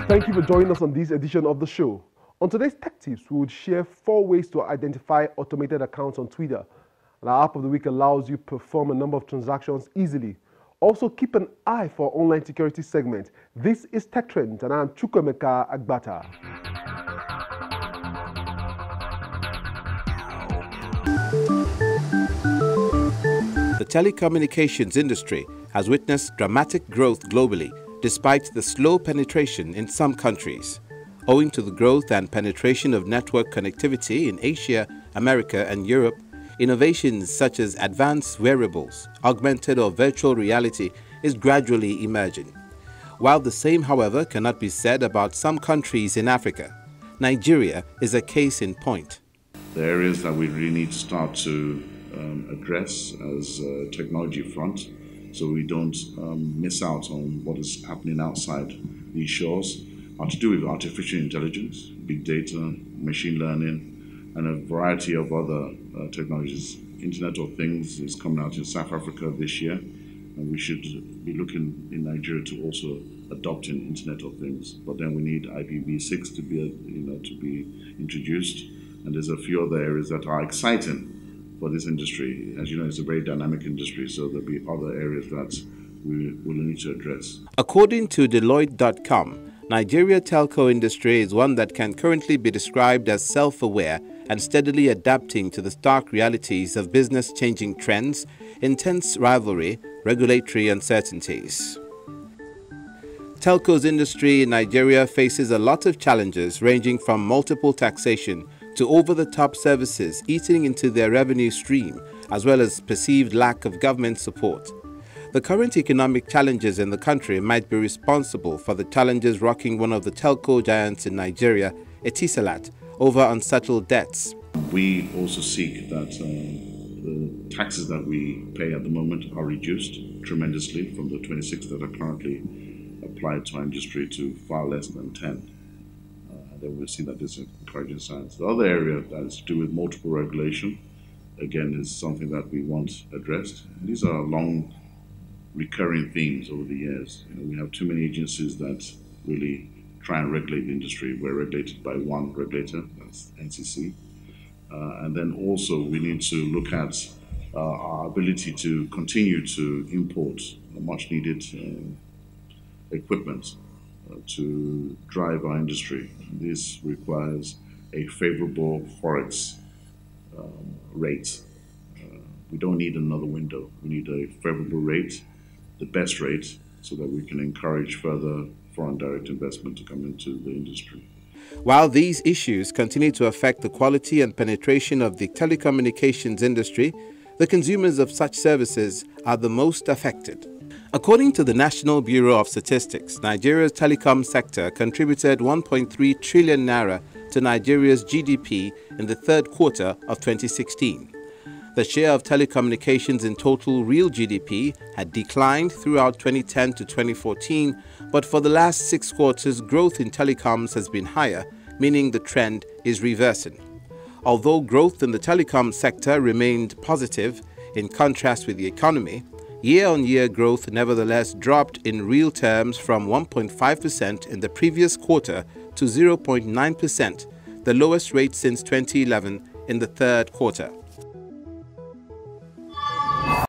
Thank you for joining us on this edition of the show. On today's Tech Tips, we will share 4 ways to identify automated accounts on Twitter. And our app of the week allows you to perform a number of transactions easily. Also, keep an eye for our online security segment. This is Tech Trends, and I'm Chukwemeka Agbata. The telecommunications industry has witnessed dramatic growth globally, despite the slow penetration in some countries. Owing to the growth and penetration of network connectivity in Asia, America, and Europe, innovations such as advanced wearables, augmented or virtual reality is gradually emerging. While the same, however, cannot be said about some countries in Africa, Nigeria is a case in point. The areas that we really need to start to address as a technology front, so we don't miss out on what is happening outside these shores, are to do with artificial intelligence, big data, machine learning, and a variety of other technologies. Internet of Things is coming out in South Africa this year, and we should be looking in Nigeria to also adopt an Internet of Things. But then we need IPv6 to be introduced, and there's a few other areas that are exciting for this industry. As you know, it's a very dynamic industry, so there'll be other areas that we will need to address. According to Deloitte.com, Nigeria telco industry is one that can currently be described as self-aware and steadily adapting to the stark realities of business-changing trends, intense rivalry, regulatory uncertainties. Telco's industry in Nigeria faces a lot of challenges ranging from multiple taxation to over-the-top services eating into their revenue stream, as well as perceived lack of government support. The current economic challenges in the country might be responsible for the challenges rocking one of the telco giants in Nigeria, Etisalat, over unsettled debts. We also seek that the taxes that we pay at the moment are reduced tremendously from the 26 that are currently applied to our industry to far less than 10. Then we'll see that this is encouraging signs. The other area that is to do with multiple regulation, again, is something that we want addressed. These are long recurring themes over the years. We have too many agencies that really try and regulate the industry. We're regulated by one regulator, that's NCC. And then also we need to look at our ability to continue to import much needed equipment to drive our industry. This requires a favorable forex rate. We don't need another window. We need a favorable rate, the best rate, so that we can encourage further foreign direct investment to come into the industry. While these issues continue to affect the quality and penetration of the telecommunications industry, the consumers of such services are the most affected. According to the National Bureau of Statistics, Nigeria's telecom sector contributed 1.3 trillion naira to Nigeria's GDP in the third quarter of 2016. The share of telecommunications in total real GDP had declined throughout 2010 to 2014, but for the last 6 quarters, growth in telecoms has been higher, meaning the trend is reversing. Although growth in the telecom sector remained positive, in contrast with the economy, year-on-year growth nevertheless dropped in real terms from 1.5% in the previous quarter to 0.9%, the lowest rate since 2011 in the third quarter.